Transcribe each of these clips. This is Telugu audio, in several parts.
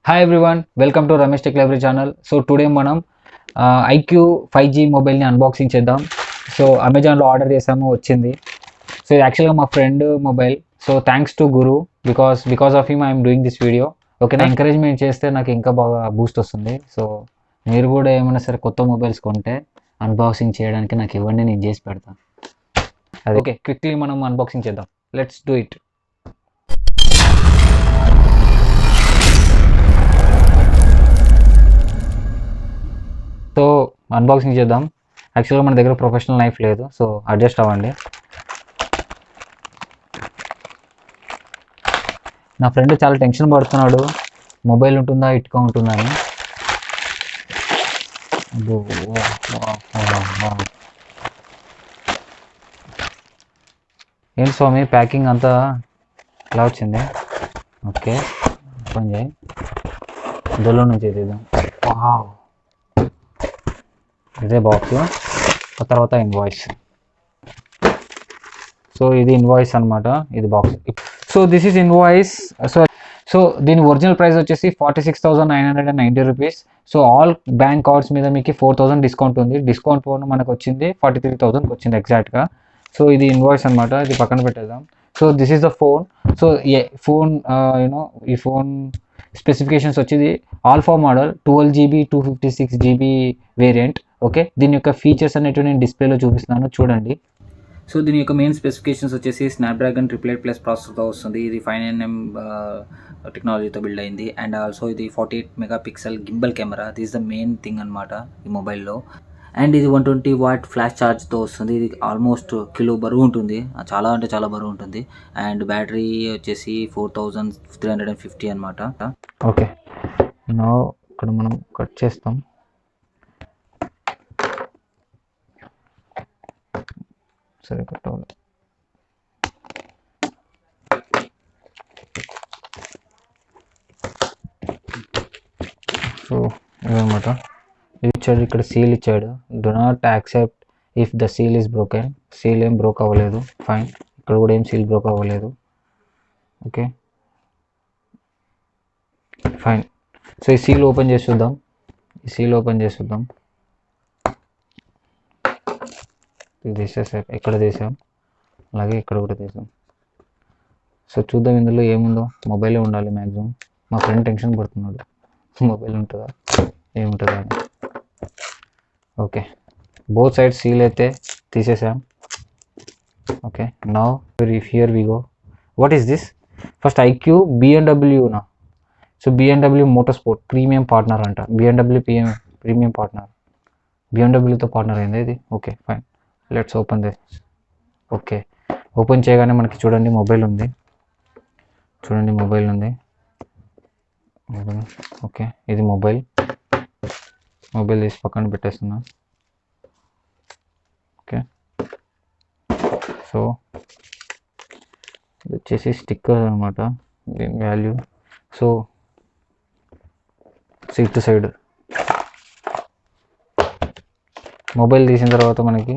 Hi everyone, welcome to Ramesh Tech Library channel. So today మనం IQ 5G మొబైల్ని అన్బాక్సింగ్ చేద్దాం. సో అమెజాన్లో ఆర్డర్ చేసాము, వచ్చింది. సో ఇది యాక్చువల్గా మా friend mobile. So thanks to Guru because of him I'm doing this video. ఓకేనా, ఎంకరేజ్మెంట్ చేస్తే నాకు ఇంకా బాగా బూస్ట్ వస్తుంది. సో మీరు కూడా ఏమైనా సరే కొత్త మొబైల్స్ కొంటే అన్బాక్సింగ్ చేయడానికి నాకు ఇవ్వండి, నేను చేసి పెడతాను. అది ఓకే, క్విక్లీ మనం అన్బాక్సింగ్ చేద్దాం. Let's do it. So unboxing చేద్దాం. యాక్చువల్గా మన దగ్గర ప్రొఫెషనల్ నైఫ్ లేదు, సో అడ్జస్ట్ అవ్వండి. నా ఫ్రెండ్ చాలా టెన్షన్ పడుతున్నాడు, మొబైల్ ఉంటుందా ఇటుక ఉంటుందా అని. ఏంటి స్వామి, ప్యాకింగ్ అంతా ఎలా వచ్చింది? ఓకే, ఓపెన్ చేయి. ఇందులో నుంచి తీద్దాం. ఇదే బాక్స్, తర్వాత ఇన్వాయిస్. సో ఇది ఇన్వాయిస్ అనమాట, ఇది box. So this is invoice. So దీని ఒరిజినల్ ప్రైస్ వచ్చేసి 46,990 rupees. So all bank cards మీద మీకు 4,000 డిస్కౌంట్ ఉంది. డిస్కౌంట్ పోను మనకు వచ్చింది 43,000కి వచ్చింది ఎగ్జాక్ట్గా. సో ఇది ఇన్వాయిస్ అనమాట, ఇది పక్కన పెట్టేద్దాం. So this is the phone. So phone ఈ ఫోన్ స్పెసిఫికేషన్స్ వచ్చేది alpha model 12GB 256GB variant. Okay, దీని యొక్క ఫీచర్స్ అనేటివి నేను డిస్ప్లేలో చూపిస్తున్నాను, చూడండి. సో దీని యొక్క మెయిన్ స్పెసిఫికేషన్స్ వచ్చేసి స్నాప్డ్రాగన్ 888+ ప్రాసెసర్తో వస్తుంది. ఇది 5nm టెక్నాలజీతో బిల్డ్ అయింది. అండ్ ఆల్సో ఇది 48 megapixel gimbal camera. This is the main thing అనమాట ఈ మొబైల్లో. అండ్ ఇది 120 వాట్ ఫ్లాష్ ఛార్జ్తో వస్తుంది. ఇది ఆల్మోస్ట్ కిలో బరువు ఉంటుంది, చాలా అంటే చాలా బరువు ఉంటుంది. అండ్ బ్యాటరీ వచ్చేసి 4350 అనమాట. ఓకే, నా ఇక్కడ మనం కట్ చేస్తాం. సరే, కట్ అవ్వాలి. సో ఇదనమాట, ఇది ఇచ్చాడు, ఇక్కడ సీల్ ఇచ్చాడు. Do not accept if the seal is broken. Seal ఏం బ్రోక్ అవ్వలేదు, ఫైన్. ఇక్కడ కూడా ఏం సీల్ బ్రోక్ అవ్వలేదు, ఓకే ఫైన్. సో ఈ సీల్ ఓపెన్ చేసి చూద్దాం. ఇది తీసేసాం, ఇక్కడ తీసాం, అలాగే ఇక్కడ కూడా తీసాం. సో చూద్దాం ఇందులో ఏముందో. మొబైలే ఉండాలి మ్యాక్సిమం. మా ఫ్రెండ్ టెన్షన్ పడుతున్నాడు, మొబైల్ ఉంటుందా ఏముంటుందా అని. ఓకే, బోత్ సైడ్ సీల్ అయితే తీసేసాం. Okay, now here we go. What is this? First iQOO BMW నా. So BMW motor sport premium partner అంట. BMW ప్రీమియం పార్ట్నర్, BMWతో పార్ట్నర్ అయింది ఇది. Okay fine, let's open this. Okay, open చేయగానే మనకి చూడండి మొబైల్ ఉంది. ఓకే, ఇది మొబైల్ తీసి పక్కన పెట్టేస్తున్నా. ఓకే, సో ఇది వచ్చేసి స్టిక్కర్ అనమాట, దీని వాల్యూ. సో ఇటు సైడ్ మొబైల్ తీసిన తర్వాత మనకి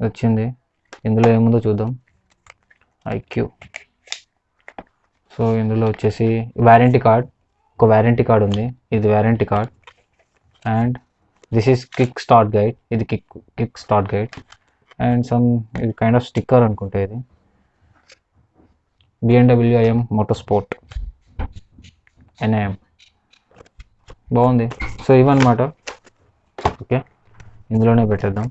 వచ్చింది. ఇందులో ఏముందో చూద్దాం. ఐక్యూ. సో ఇందులో వచ్చేసి వారంటీ కార్డ్, ఒక వారంటీ కార్డ్ ఉంది. ఇది warranty card. And this is kick start guide. ఇది కిక్ స్టార్ట్ గైడ్. అండ్ ఇది కైండ్ ఆఫ్ స్టిక్కర్ అనుకుంటా. ఇది BMW IM motor sport NIM, బాగుంది. సో ఇవన్నమాట. ఓకే, ఇందులోనే పెట్టేద్దాం.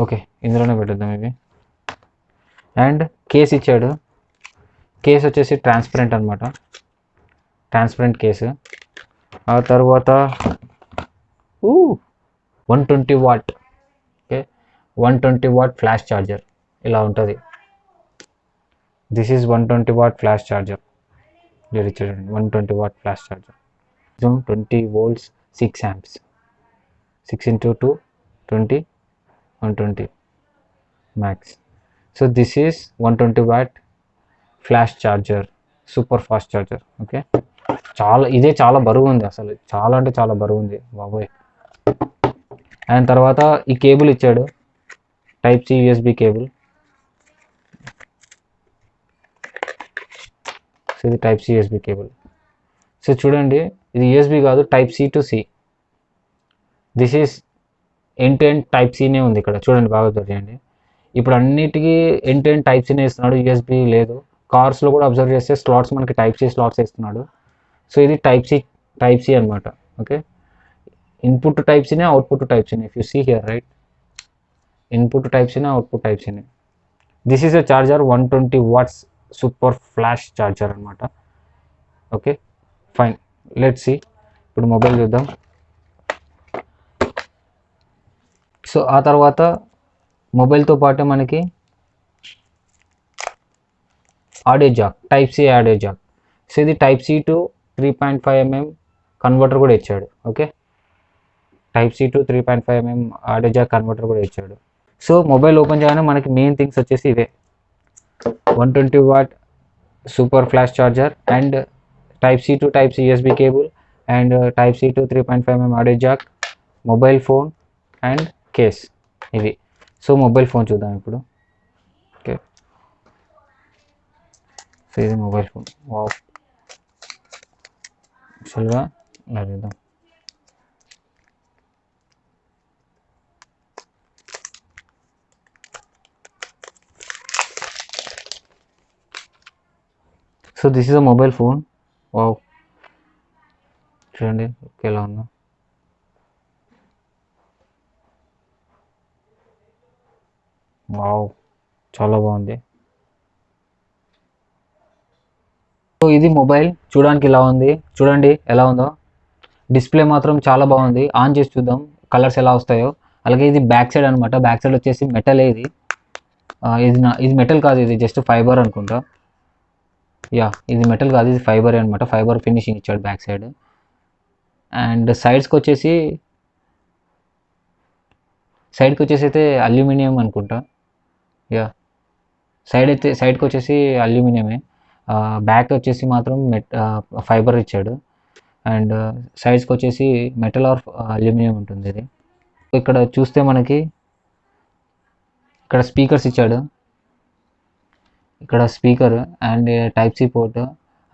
ఓకే, ఇందులోనే పెట్టేద్దాం ఇవి. అండ్ కేస్ ఇచ్చాడు. కేస్ వచ్చేసి ట్రాన్స్పరెంట్ అనమాట, ట్రాన్స్పరెంట్ కేసు. ఆ తర్వాత 120 what. Okay, 120 what flash charger ఇలా ఉంటుంది. This is 120 what flash charger. చూడండి, 120 what flash charger. 20 volts 6 amps, 6 into 2 20, 120 max. So this is 120 watt flash charger, super fast charger. Okay, ఇదే చాలా బరువు ఉంది, అసలు చాలా అంటే చాలా బరువు ఉంది బాబోయ్. అండ్ తర్వాత ఈ కేబుల్ ఇచ్చాడు. Type C USB cable. So ఇది type C USB cable. So చూడండి, ఇది యూఎస్బి కాదు, type C to C. This is end to end type సీనే ఉంది ఇక్కడ, చూడండి బాగా చూడండి. ఇప్పుడు అన్నిటికీ ఎండ్ టు ఎండ్ టైప్ సీనే ఇస్తున్నాడు, యూఎస్బి లేదు. కార్స్లో కూడా అబ్జర్వ్ చేస్తే స్లాట్స్ మనకి టైప్ సి స్లాట్స్ ఇస్తున్నాడు. సో ఇది టైప్ సి అనమాట. ఓకే, ఇన్పుట్ టైప్ సీనే, అవుట్పుట్ టైప్ సీనే. If you see here right, input type సీనే, అవుట్పుట్ టైప్ సీనే. This is a charger 120 watts super flash charger అనమాట. Okay fine, let's see. ఇప్పుడు మొబైల్ చూద్దాం. సో ఆ తర్వాత మొబైల్తో పాటు మనకి audio jack, type C audio jack. So ఇది type C to 3.5mm converter కూడా ఇచ్చాడు. Okay, type C to 3.5mm audio jack converter కూడా ఇచ్చాడు. సో మొబైల్ ఓపెన్ చేయగానే మనకి మెయిన్ థింగ్స్ వచ్చేసి ఇవే: 120 watt super flash charger, and type C to type C USB cable, and type C to 3.5mm audio jack, mobile phone and case, ఇవి. సో మొబైల్ ఫోన్ చూద్దాం ఇప్పుడు. ఓకే, సో ఇది మొబైల్ ఫోన్. వావ్, యాక్చువల్గా ఇలా చూద్దాం. So this is a mobile phone. Wow, చూడండి ఎలా ఉందో. వావ్, చాలా బాగుంది. సో ఇది మొబైల్ చూడడానికి ఇలా ఉంది, చూడండి ఎలా ఉందో. డిస్ప్లే మాత్రం చాలా బాగుంది. ఆన్ చేసి చూద్దాం కలర్స్ ఎలా వస్తాయో. అలాగే ఇది బ్యాక్ సైడ్ అనమాట. బ్యాక్ సైడ్ వచ్చేసి మెటల్. ఇది మెటల్ కాదు, ఇది జస్ట్ ఫైబర్ అనుకుంటా. యా, ఇది మెటల్ కాదు, ఇది ఫైబర్ అనమాట. ఫైబర్ ఫినిషింగ్ ఇచ్చాడు బ్యాక్ సైడ్. అండ్ సైడ్స్కి వచ్చేసి అయితే అల్యూమినియం అనుకుంటా. యా, సైడ్కి వచ్చేసి అల్యూమినియమే. బ్యాక్ వచ్చేసి మాత్రం ఫైబర్ ఇచ్చాడు. అండ్ సైడ్స్కి వచ్చేసి మెటల్ ఆర్ అల్యూమినియం ఉంటుంది ఇది. ఇక్కడ చూస్తే మనకి ఇక్కడ స్పీకర్స్ ఇచ్చాడు. ఇక్కడ speaker and type C port.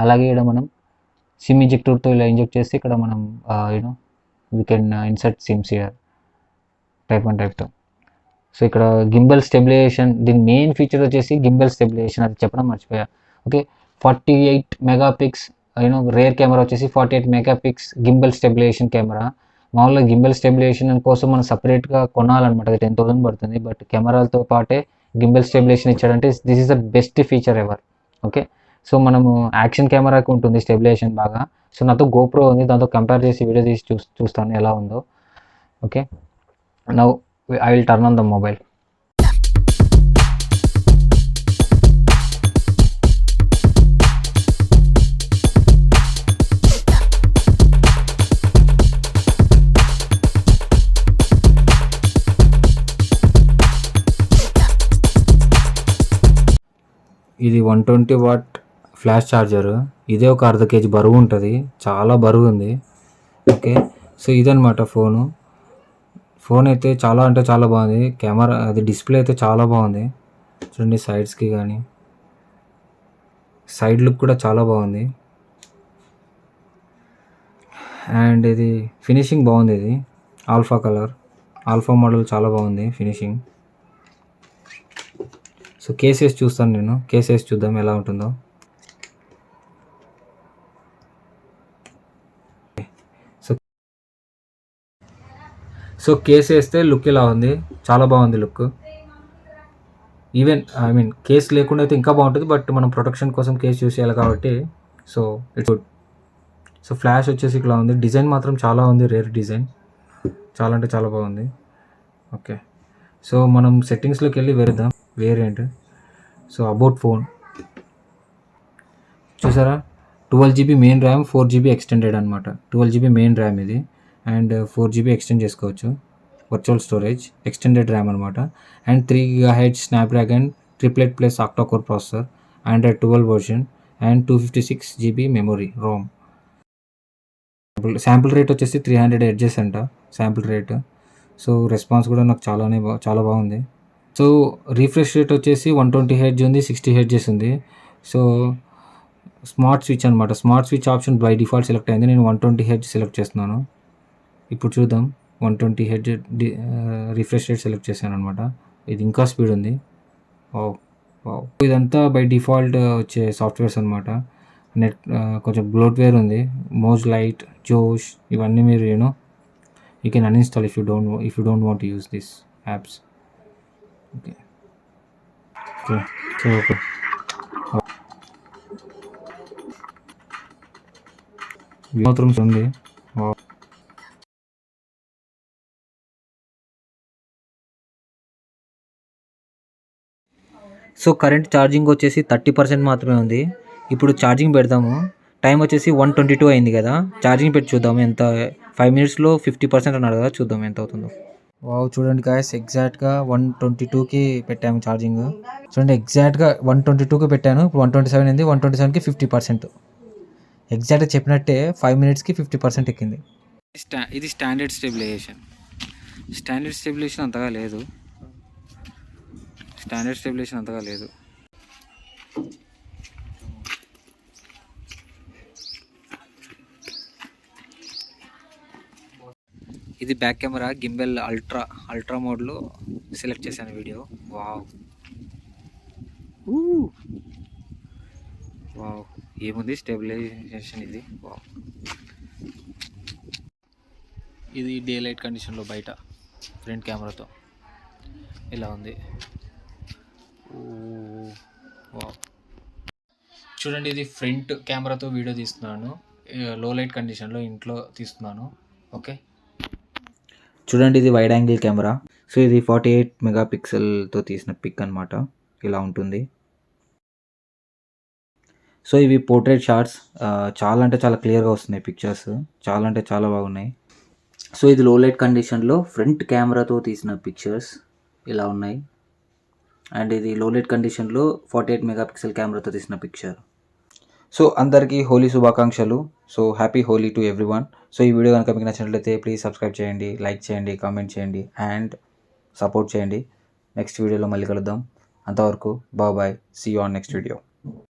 అలాగే ఇక్కడ మనం సిమ్ ఇంజెక్టర్తో ఇలా ఇంజెక్ట్ చేసి ఇక్కడ మనం we can insert SIMs here, type 1 type 2. So ఇక్కడ గింబల్ స్టెబిలైజేషన్, దీని మెయిన్ ఫీచర్ వచ్చేసి గింబల్ స్టెబిలైజేషన్, అది చెప్పడం మర్చిపోయా. ఓకే, 48 మెగాపిక్స్ రేర్ కెమెరా వచ్చేసి 48 మెగాపిక్స్ గింబల్ స్టెబిలైజేషన్ కెమెరా. మామూలుగా గింబల్ స్టెబిలైజేషన్ కోసం మనం సపరేట్గా కొనాలన్నమాట, అది 10,000 పడుతుంది. బట్ కెమెరాలతో పాటే గింబల్ స్టెబిలైజేషన్ ఇచ్చాడంటే this is the best feature ever. Okay, so మనము యాక్షన్ కెమెరాకి ఉంటుంది స్టెబిలైజేషన్ బాగా. సో నాతో గోప్రో ఉంది, దాంతో కంపేర్ చేసి వీడియో తీసి చూస్తాను ఎలా ఉందో. Okay, now I will turn on the mobile. ఇది 120 వాట్ ఫ్లాష్ ఛార్జర్. ఇదే ఒక అర్ధ కేజీ బరువు ఉంటుంది, చాలా బరువు ఉంది. ఓకే, సో ఇదనమాట ఫోన్ అయితే చాలా అంటే చాలా బాగుంది. కెమెరా అది డిస్ప్లే అయితే చాలా బాగుంది. చూడండి సైడ్స్కి కానీ, సైడ్ లుక్ కూడా చాలా బాగుంది. అండ్ ఇది ఫినిషింగ్ బాగుంది. ఇది ఆల్ఫా మోడల్ చాలా బాగుంది ఫినిషింగ్. సో కేస్ వేసి చూస్తాను నేను, కేస్ వేసి చూద్దాం ఎలా ఉంటుందో. సో కేస్ వేస్తే లుక్ ఇలా ఉంది, చాలా బాగుంది లుక్. ఈవెన్ కేస్ లేకుండా అయితే ఇంకా బాగుంటుంది, బట్ మనం ప్రొటెక్షన్ కోసం కేస్ యూస్ చేయాలి కాబట్టి so it's good. So flash వచ్చేసి ఇలా ఉంది. డిజైన్ మాత్రం చాలా ఉంది, రేర్ డిజైన్, చాలా అంటే చాలా బాగుంది. ఓకే, సో మనం సెట్టింగ్స్లోకి వెళ్ళి వేరేద్దాం వేరియంట్. సో అబౌట్ ఫోన్ చూసారా, 12GB main RAM, 4GB extended అనమాట. 12GB మెయిన్ ర్యామ్ ఇది, అండ్ 4GB ఎక్స్టెండ్ చేసుకోవచ్చు. వర్చువల్ స్టోరేజ్, ఎక్స్టెండెడ్ ర్యామ్ అనమాట. And 3 GHz Snapdragon triplet plus octa-core processor, Android 12 version, and 256GB memory Rome. Sample rate వచ్చేసి 300 Hz అంట శాంపుల్ రేట్. సో రెస్పాన్స్ కూడా నాకు చాలా బాగుంది. సో రిఫ్రెష్ రేట్ వచ్చేసి 120 హెర్ట్జ్ ఉంది, 60 హెర్ట్జెస్ ఉంది. సో స్మార్ట్ స్విచ్ అనమాట. Smart switch option by default select అయింది. నేను 120 హెర్ట్జ్ సెలెక్ట్ చేస్తున్నాను. ఇప్పుడు చూద్దాం. 120 హెర్ట్జ్ రిఫ్రెష్ రేట్ సెలెక్ట్ చేశాను అనమాట. ఇది ఇంకా స్పీడ్ ఉంది. Wow wow. ఇదంతా బై డిఫాల్ట్ వచ్చే సాఫ్ట్వేర్స్ అనమాట. నెట్ కొంచెం బ్లోట్వేర్ ఉంది. మోజ్ లైట్, జోష్ ఇవన్నీ మీరు you can uninstall if you don't want to use this apps. Okay okay so okay మాత్రం ఉంది. వావ్. సో కరెంట్ ఛార్జింగ్ వచ్చేసి 30% మాత్రమే ఉంది. ఇప్పుడు ఛార్జింగ్ పెడదాము. టైం వచ్చేసి 1:22 అయింది కదా. ఛార్జింగ్ పెట్టి చూద్దాము ఎంత. 5 మినిట్స్లో 50% అన్నాడు కదా, చూద్దాం ఎంత అవుతుందో. వావ్ చూడండి గాయస్, ఎగ్జాక్ట్గా 122కి పెట్టాము ఛార్జింగ్. చూడండి ఎగ్జాక్ట్గా 122కి పెట్టాను. ఇప్పుడు 127 అయింది. 127కి 50%. ఎగ్జాక్ట్గా చెప్పినట్టే 5 మినిట్స్కి 50% ఎక్కింది. ఇది స్టాండర్డ్ స్టెబిలైజేషన్. అంతగా లేదు. ఇది బ్యాక్ కెమెరా గింబెల్ అల్ట్రా మోడ్లో సెలెక్ట్ చేశాను వీడియో. వావ్ వావ్ ఏముంది స్టెబిలైజేషన్ ఇది. వావ్. ఇది డే లైట్ కండిషన్లో బయట ఫ్రంట్ కెమెరాతో ఇలా ఉంది. వావ్ చూడండి, ఇది ఫ్రంట్ కెమెరాతో వీడియో తీస్తున్నాను. లో లైట్ కండిషన్లో ఇంట్లో తీస్తున్నాను. ఓకే చూడండి, ఇది వైడ్ యాంగిల్ కెమెరా. సో ఇది 48 మెగాపిక్సెల్తో తీసిన పిక్ అనమాట. ఇలా ఉంటుంది. సో ఇవి పోర్ట్రేట్ షాట్స్. చాలా అంటే చాలా క్లియర్గా వస్తున్నాయి పిక్చర్స్. చాలా అంటే చాలా బాగున్నాయి. సో ఇది లో లైట్ కండిషన్లో ఫ్రంట్ కెమెరాతో తీసిన పిక్చర్స్ ఇలా ఉన్నాయి. అండ్ ఇది లో లైట్ కండిషన్లో 48 మెగాపిక్సెల్ కెమెరాతో తీసిన పిక్చర్. సో అందరికీ హోలీ శుభాకాంక్షలు. So happy Holi to everyone. So ఈ వీడియో కనుక మీకు నచ్చినట్లయితే ప్లీజ్ సబ్స్క్రైబ్ చేయండి, లైక్ చేయండి, కామెంట్ చేయండి అండ్ సపోర్ట్ చేయండి. నెక్స్ట్ వీడియోలో మళ్ళీ కలుద్దాం. అంతవరకు bye. See you on next video.